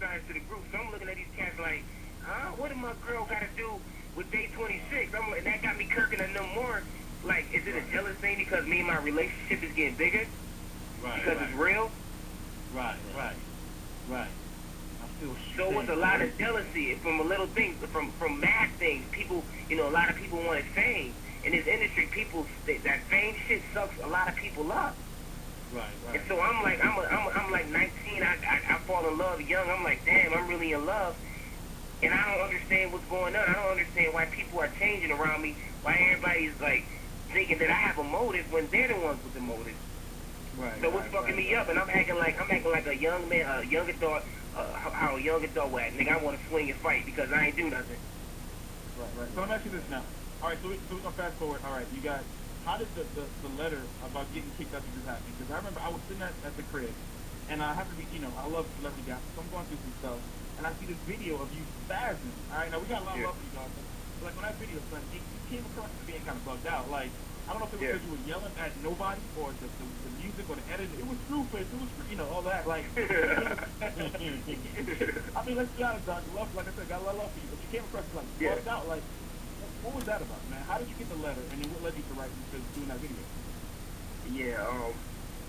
sides to the group. So I'm looking at these cats like, huh? What did my girl got to do with day 26? And that got me kirking at no more. Like, is it a jealous thing because me and my relationship is getting bigger? Right. Because it's real? Right. So it's a lot of jealousy from a little thing, from mad things. People, you know, a lot of people want fame. In this industry, that fame shit sucks a lot of people up. Right. And so I'm like, I'm like 19. I fall in love young. I'm like, damn, I'm really in love. And I don't understand what's going on. I don't understand why people are changing around me. Why everybody's like thinking that I have a motive when they're the ones with the motive. Right. So what's fucking me up? And I'm acting like a young man, a young adult. How a young adult would act. Nigga, I want to swing and fight because I ain't do nothing. Right. So let me ask you this now. All right, so we're going to fast forward. All right, you guys, how did the letter about getting kicked out of this happen? Because I remember I was sitting at the crib, and I have to be, you know, I love celebrity guys, so I'm going through some stuff, and I see this video of you spazzing. All right, now we got a lot of love for you guys, but like when that video, son, it came across as being kind of bugged out. Like, I don't know if it was because you were yelling at nobody or the music or the editing. It was Screwface. It was, you know, all that. Like, I mean, let's be honest, Doc. Love, like I said, got a lot of love for you, but you came across as like bugged out. Like, what was that about, man? How did you get the letter, and then what led you to writing to doing that video? Yeah,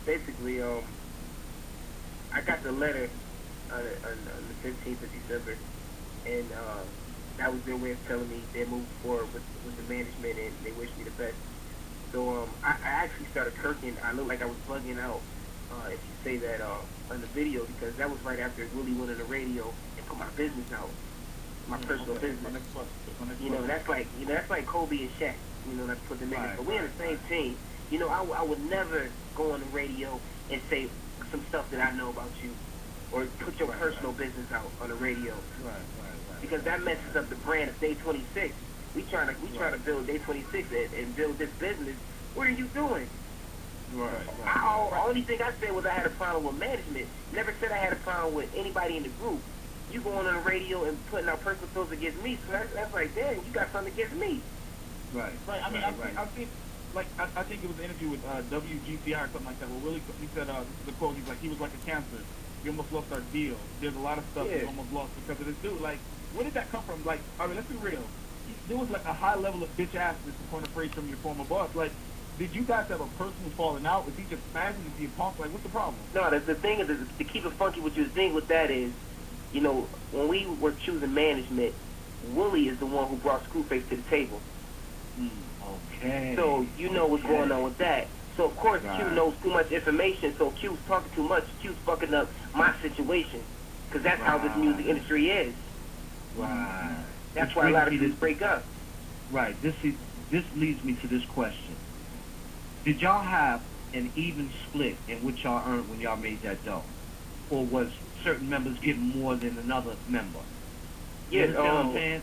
basically, I got the letter on the 15th of December, and that was their way of telling me they're moving forward with the management, and they wish me the best. So I actually started kirking. I looked like I was bugging out, if you say that, on the video, because that was right after Willie went on the radio and put my business out, my personal business. You know, that's like Kobe and Shaq. You know, that's put them in. But we're on the same team. You know, I would never go on the radio and say some stuff that I know about you, or put your personal business out on the radio. Because that messes up the brand of Day 26. We trying to build Day 26 and build this business. What are you doing? The only thing I said was I had a problem with management. Never said I had a problem with anybody in the group. You going on the radio and putting out personal feelings against me, so that's like, damn, you got something against me. Right. I mean, I've seen, like, I think it was an interview with WGCI or something like that, where Willie, he said, this is the quote, he's like, he was like a cancer. We almost lost our deal. There's a lot of stuff we almost lost because of this dude. Like, where did that come from? Like, I mean, let's be real. There was like a high level of bitch assness upon the phrase from your former boss. Like, did you guys have a personal falling out? Is he just spazzing? Is he a punk? Like, what's the problem? No, the thing is, to keep it funky, what you was thinking with that is, you know, when we were choosing management, Willie is the one who brought Screwface to the table. Okay. So you know what's going on with that. So of course Q knows too much information, so Q's talking too much. Q's fucking up my situation, because that's how this music industry is. That's why a lot of people break up. Right. This leads me to this question. Did y'all have an even split in what y'all earned when y'all made that dough? Or was certain members getting more than another member? Yeah, you know what I'm saying?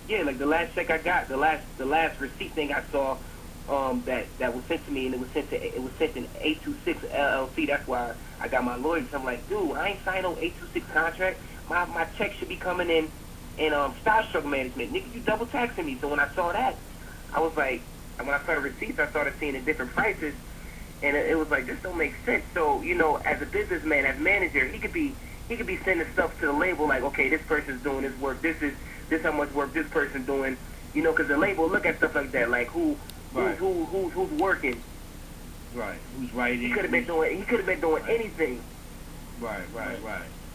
Yeah, like the last check I got, the last receipt thing I saw, that was sent to me, and it was sent in 826 LLC. That's why I got my lawyers. I'm like, dude, I ain't signed no 826 contract. My check should be coming in Starstruck Management. Nigga, you double taxing me. So when I saw that, I was like, when I saw the receipts, I started seeing the different prices, and it was like, this don't make sense. So, you know, as a businessman, as manager, he could be sending stuff to the label like, okay, this person's doing this work. This how much work this person's doing. You know, because the label look at stuff like that, like who's working. Right. Who's writing? He could have been doing anything. Right.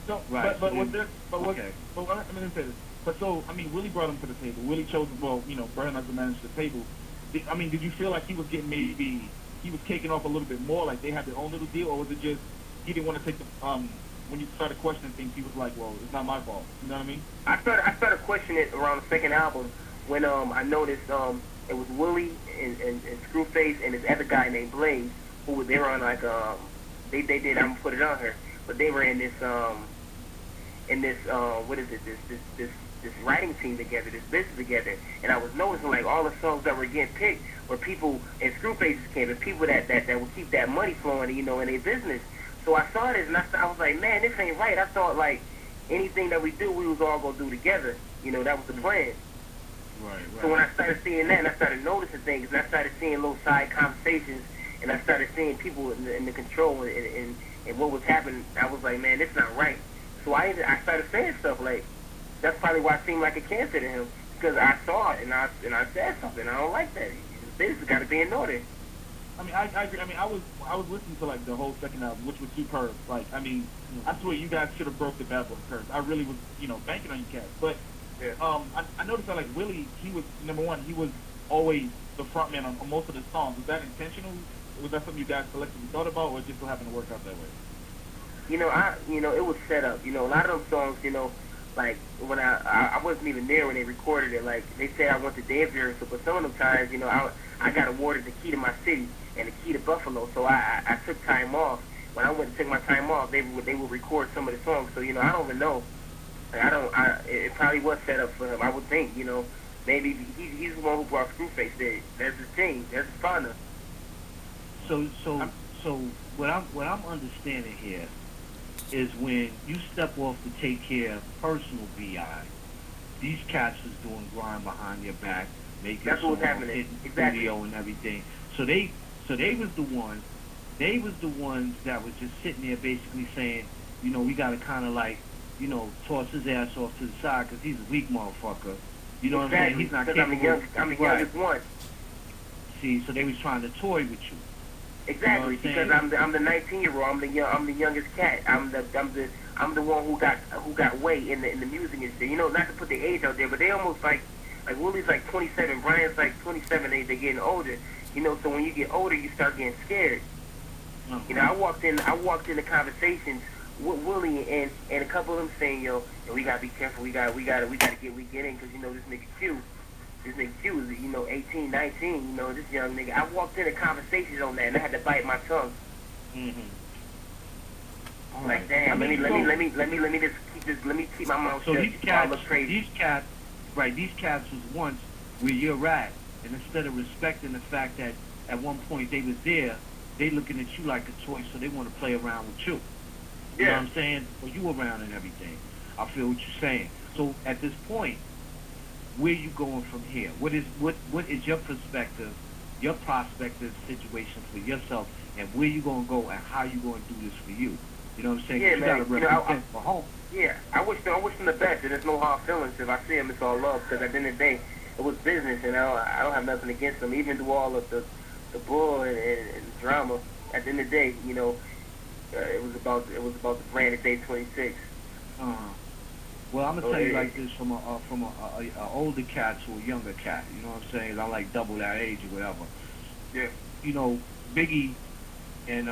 So, but was there? But what? Okay. But let me say this. But so, I mean, Willie brought him to the table. Willie chose, well, you know, Brian to manage the table. Did you feel like he was getting maybe he was taking off a little bit more, like they had their own little deal, or was it just he didn't want to take the when you started questioning things, he was like, well, it's not my fault. You know what I mean? I started questioning it around the second album when I noticed it was Willie and Screwface and this other guy named Blaze, who they were on like they did I'm gonna put it on her, but they were in this what is it, this writing team together, this business together, and I was noticing like all the songs that were getting picked were people in Screwface's camp, and people that would keep that money flowing, you know, in their business. So I saw this and I was like, man, this ain't right. I thought like anything that we do, we was all gonna do together. You know, that was the plan. Right. So when I started seeing that, and I started noticing things, and I started seeing little side conversations, and I started seeing people in the control and what was happening, I was like, man, this not right. So I started saying stuff like, that's probably why it seemed like a cancer to him, because I saw it and I said something. I don't like that. Business got to be in order. I mean, I agree. I mean, I was listening to like the whole second album, which was superb. Like, I mean, I swear you guys should have broke the Bad Boy curse. I really was, banking on you cats. But Yeah. I noticed that like Willie, he was number one. He was always the front man on most of the songs. Was that intentional? Was that something you guys collectively thought about, or it just so happened to work out that way? It was set up. A lot of those songs, like when I wasn't even there when they recorded it. Like they said I went to dance rehearsal, but some of them times, I got awarded the key to my city and the key to Buffalo, so I took time off. When I went to take my time off, they would record some of the songs. So I don't even know. Like, it probably was set up for him. I would think. Maybe he's the one who brought Screwface there. That's his team. That's his partner. So what I'm understanding here is when you step off to take care of personal BI, these cats was doing grind behind your back, making That's what was songs, happening. hitting Exactly. studio and everything. So they was the ones. They was the ones that was just sitting there basically saying, we got to kind of like, toss his ass off to the side because he's a weak motherfucker. You know what I'm saying? He's not capable. I'm the youngest one. See, so they was trying to toy with you. Exactly, because I'm the 19-year-old. I'm the youngest cat. I'm the one who got weight in the music and shit. Not to put the age out there, but they almost like Willie's like 27, Brian's like 27. They getting older. So when you get older, you start getting scared. I walked into conversations with Willie and a couple of them saying, yo, we gotta be careful. We gotta get in because this nigga Q. This nigga Q is, 18, 19, this young nigga. I walked into conversations on that and I had to bite my tongue. All like, right. damn, let me keep my mouth so shut. these cats was once where you're at, and instead of respecting the fact that at one point they was there, they looking at you like a toy, so they want to play around with you. You know what I'm saying? Well, you around and everything. I feel what you're saying. So at this point, where you going from here? What is your perspective, your prospective situation for yourself, and where you gonna go and how you gonna do this for you? You know what I'm saying? Yeah, you man. gotta represent for home. Yeah, I wish them the best, and there's no hard feelings. If I see them, it's all love. Because at the end of the day, it was business, and I don't have nothing against them. Even through all of the bull and drama, at the end of the day, it was about the brand at day 26. Well, I'm gonna tell you like this from a older cat to a younger cat. You know what I'm saying? I like double that age or whatever. Yeah. Biggie and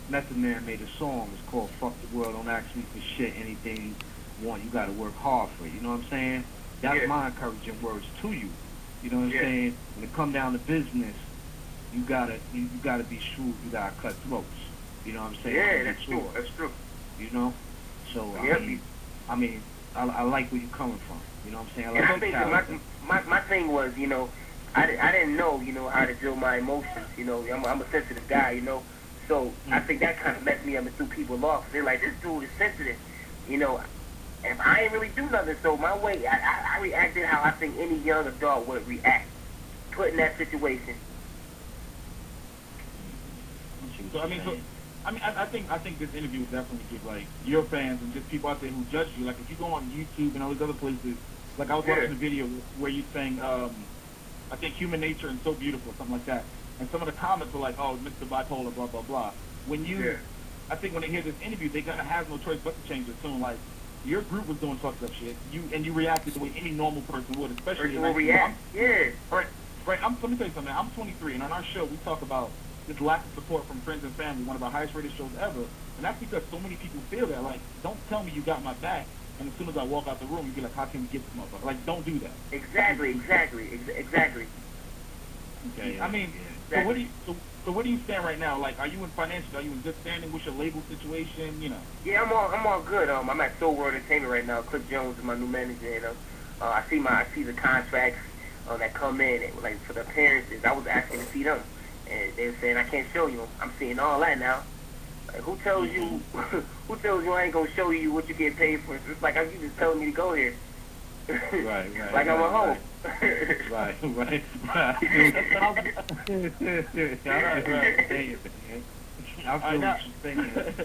Method Man made a song. It's called "Fuck the World, Don't Ask Me for Shit. Anything you want, you gotta work hard for it." You know what I'm saying? That's my encouraging words to you. You know what I'm saying? When it come down to business, you gotta be shrewd. You gotta cut throats. You know what I'm saying? Yeah, that's true. That's true. So I mean, I like where you're coming from. You know what I'm saying? I think that my thing was, I didn't know, how to deal with my emotions. I'm a sensitive guy, So I think that kind of messed me up and threw people off. They're like, this dude is sensitive. And I ain't really do nothing. So my way, I reacted how I think any young adult would react, put in that situation. So I think this interview will definitely give like your fans and just people out there who judge you. Like if you go on YouTube and all these other places, like I was watching a video where you sang, I think "Human Nature" and "So Beautiful," something like that. And some of the comments were like, "Oh, Mr. Bipolar, blah blah blah." When I think when they hear this interview, they're gonna have no choice but to change it soon. Like your group was doing fucked up shit, you reacted the way any normal person would, especially. Person will react. Right. Let me tell you something. I'm 23, and on our show we talk about this lack of support from friends and family, one of our highest rated shows ever. And that's because so many people feel that. Like, don't tell me you got my back, and as soon as I walk out the room, you be like, how can we get this motherfucker? Like, don't do that. Exactly. Okay. I mean, exactly. So where do you stand right now? Like, are you in financial? Are you in good standing? What's your label situation? Yeah, I'm all good. I'm at Soul World Entertainment right now. Cliff Jones is my new manager. And, I see the contracts that come in, and, like for the appearances. I was asking to see them. And they were saying I can't show you them. I'm seeing all that now. Like, who tells you? Who tells you I ain't gonna show you what you get paid for? It's like you just telling me to go here. Right. Like I'm a hoe. Right. I feel what you're saying.